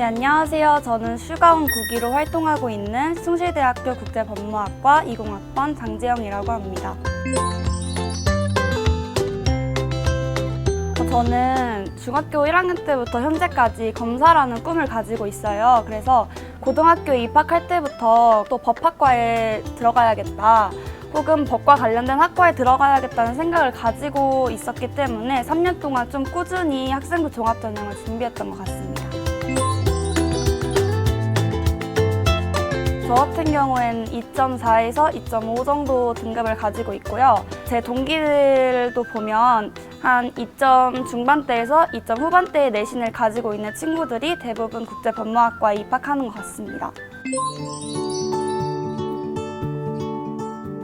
네, 안녕하세요. 저는 슈가온 9기로 활동하고 있는 숭실대학교 국제법무학과 20학번 장지영이라고 합니다. 저는 중학교 1학년 때부터 현재까지 검사라는 꿈을 가지고 있어요. 그래서 고등학교 입학할 때부터 또 법학과에 들어가야겠다, 혹은 법과 관련된 학과에 들어가야겠다는 생각을 가지고 있었기 때문에 3년 동안 좀 꾸준히 학생부 종합전형을 준비했던 것 같습니다. 저 같은 경우에는 2.4에서 2.5 정도 등급을 가지고 있고요. 제 동기들도 보면 한 2점 중반대에서 2점 후반대의 내신을 가지고 있는 친구들이 대부분 국제법무학과에 입학하는 것 같습니다.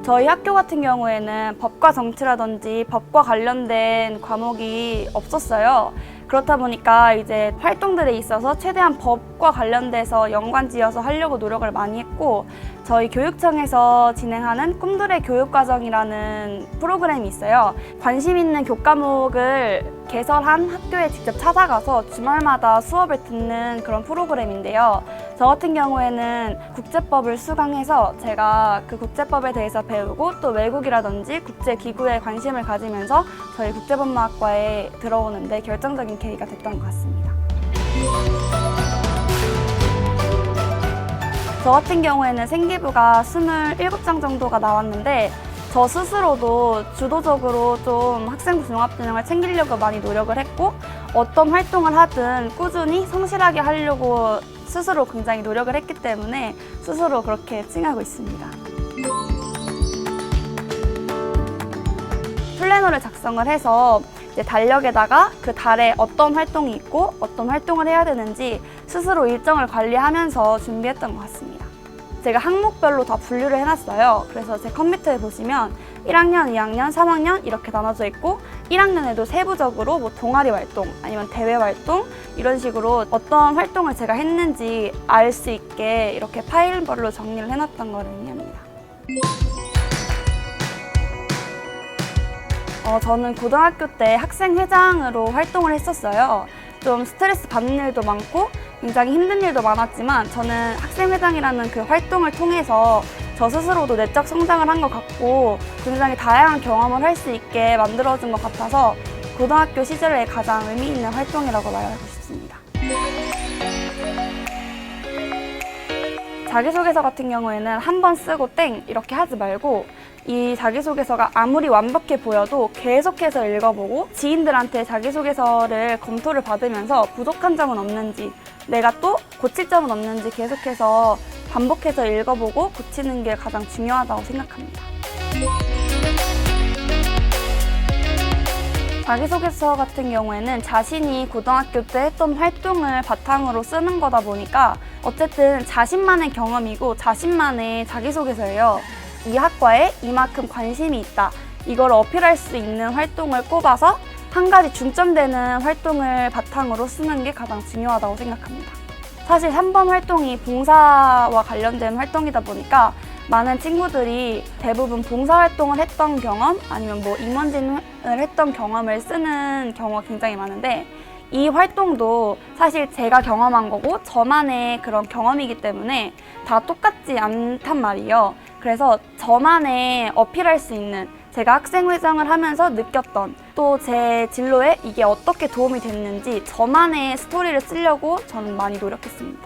저희 학교 같은 경우에는 법과 정치라든지 법과 관련된 과목이 없었어요. 그렇다 보니까 이제 활동들에 있어서 최대한 법과 관련돼서 연관지어서 하려고 노력을 많이 했고, 저희 교육청에서 진행하는 꿈들의 교육과정이라는 프로그램이 있어요. 관심 있는 교과목을 개설한 학교에 직접 찾아가서 주말마다 수업을 듣는 그런 프로그램인데요. 저 같은 경우에는 국제법을 수강해서 제가 그 국제법에 대해서 배우고 또 외국이라든지 국제기구에 관심을 가지면서 저희 국제법무학과에 들어오는데 결정적인 계기가 됐던 것 같습니다. 저 같은 경우에는 생기부가 27장 정도가 나왔는데, 저 스스로도 주도적으로 좀 학생부 종합전형을 챙기려고 많이 노력을 했고, 어떤 활동을 하든 꾸준히 성실하게 하려고 스스로 굉장히 노력을 했기 때문에 스스로 그렇게 칭하고 있습니다. 플래너를 작성을 해서 이제 달력에다가 그 달에 어떤 활동이 있고 어떤 활동을 해야 되는지 스스로 일정을 관리하면서 준비했던 것 같습니다. 제가 항목별로 다 분류를 해놨어요. 그래서 제 컴퓨터에 보시면 1학년, 2학년, 3학년 이렇게 나눠져 있고, 1학년에도 세부적으로 뭐 동아리 활동 아니면 대외 활동 이런 식으로 어떤 활동을 제가 했는지 알 수 있게 이렇게 파일별로 정리를 해놨던 걸 의미합니다. 저는 고등학교 때 학생회장으로 활동을 했었어요. 좀 스트레스 받는 일도 많고 굉장히 힘든 일도 많았지만, 저는 학생회장이라는 그 활동을 통해서 저 스스로도 내적 성장을 한 것 같고 굉장히 다양한 경험을 할 수 있게 만들어준 것 같아서 고등학교 시절에 가장 의미 있는 활동이라고 말하고 싶습니다. 자기소개서 같은 경우에는 한 번 쓰고 땡 이렇게 하지 말고, 이 자기소개서가 아무리 완벽해 보여도 계속해서 읽어보고 지인들한테 자기소개서를 검토를 받으면서 부족한 점은 없는지, 내가 또 고칠 점은 없는지 계속해서 반복해서 읽어보고 고치는 게 가장 중요하다고 생각합니다. 자기소개서 같은 경우에는 자신이 고등학교 때 했던 활동을 바탕으로 쓰는 거다 보니까 어쨌든 자신만의 경험이고 자신만의 자기소개서예요. 이 학과에 이만큼 관심이 있다, 이걸 어필할 수 있는 활동을 꼽아서 한 가지 중점되는 활동을 바탕으로 쓰는 게 가장 중요하다고 생각합니다. 사실 3번 활동이 봉사와 관련된 활동이다 보니까 많은 친구들이 대부분 봉사활동을 했던 경험 아니면 뭐 임원진을 했던 경험을 쓰는 경우가 굉장히 많은데, 이 활동도 사실 제가 경험한 거고 저만의 그런 경험이기 때문에 다 똑같지 않단 말이에요. 그래서 저만의 어필할 수 있는, 제가 학생회장을 하면서 느꼈던, 또 제 진로에 이게 어떻게 도움이 됐는지 저만의 스토리를 쓰려고 저는 많이 노력했습니다.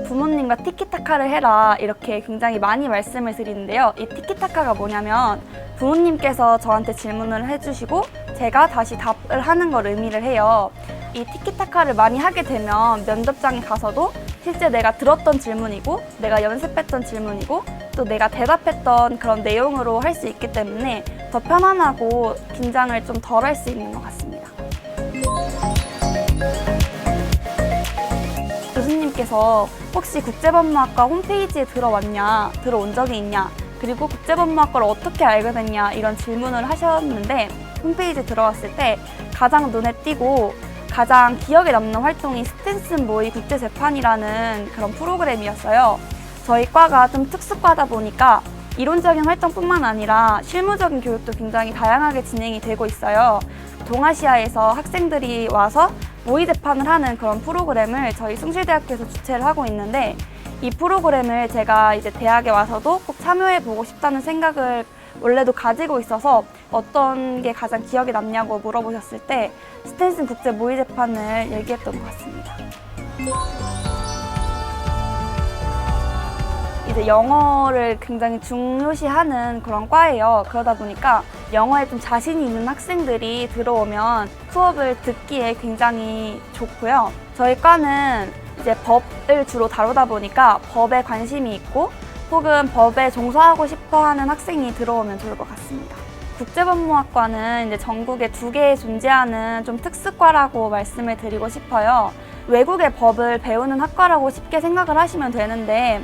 부모님과 티키타카를 해라 이렇게 굉장히 많이 말씀을 드리는데요. 이 티키타카가 뭐냐면 부모님께서 저한테 질문을 해주시고 제가 다시 답을 하는 걸 의미를 해요. 이 티키타카를 많이 하게 되면 면접장에 가서도 실제 내가 들었던 질문이고 내가 연습했던 질문이고 또 내가 대답했던 그런 내용으로 할 수 있기 때문에 더 편안하고 긴장을 좀 덜 할 수 있는 것 같습니다. 교수님께서 혹시 국제법무학과 홈페이지에 들어온 적이 있냐, 그리고 국제법무학과를 어떻게 알게 됐냐 이런 질문을 하셨는데, 홈페이지에 들어왔을 때 가장 눈에 띄고 가장 기억에 남는 활동이 스탠슨 모의 국제재판이라는 그런 프로그램이었어요. 저희 과가 좀 특수과다 보니까 이론적인 활동뿐만 아니라 실무적인 교육도 굉장히 다양하게 진행이 되고 있어요. 동아시아에서 학생들이 와서 모의 재판을 하는 그런 프로그램을 저희 숭실대학교에서 주최를 하고 있는데, 이 프로그램을 제가 이제 대학에 와서도 꼭 참여해보고 싶다는 생각을 원래도 가지고 있어서 어떤 게 가장 기억에 남냐고 물어보셨을 때 스탠슨 국제 모의 재판을 얘기했던 것 같습니다. 이제 영어를 굉장히 중요시하는 그런 과예요. 그러다 보니까 영어에 좀 자신이 있는 학생들이 들어오면 수업을 듣기에 굉장히 좋고요. 저희 과는 이제 법을 주로 다루다 보니까 법에 관심이 있고 혹은 법에 종사하고 싶어 하는 학생이 들어오면 좋을 것 같습니다. 국제법무학과는 이제 전국에 2개 존재하는 좀 특수과라고 말씀을 드리고 싶어요. 외국의 법을 배우는 학과라고 쉽게 생각을 하시면 되는데,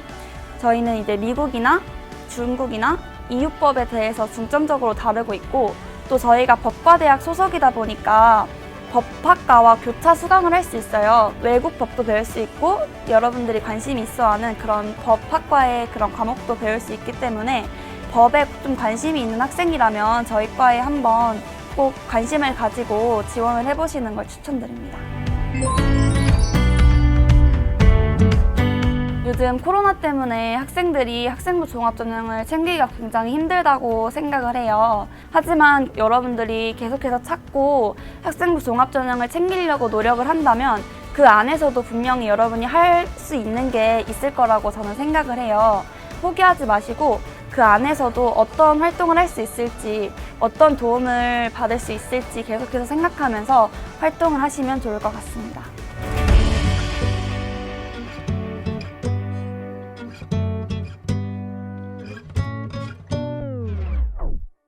저희는 이제 미국이나 중국이나 EU법에 대해서 중점적으로 다루고 있고, 또 저희가 법과대학 소속이다 보니까 법학과와 교차 수강을 할 수 있어요. 외국 법도 배울 수 있고 여러분들이 관심이 있어하는 그런 법학과의 그런 과목도 배울 수 있기 때문에 법에 좀 관심이 있는 학생이라면 저희 과에 한번 꼭 관심을 가지고 지원을 해보시는 걸 추천드립니다. 요즘 코로나 때문에 학생들이 학생부 종합전형을 챙기기가 굉장히 힘들다고 생각을 해요. 하지만 여러분들이 계속해서 찾고 학생부 종합전형을 챙기려고 노력을 한다면 그 안에서도 분명히 여러분이 할 수 있는 게 있을 거라고 저는 생각을 해요. 포기하지 마시고 그 안에서도 어떤 활동을 할 수 있을지, 어떤 도움을 받을 수 있을지 계속해서 생각하면서 활동을 하시면 좋을 것 같습니다.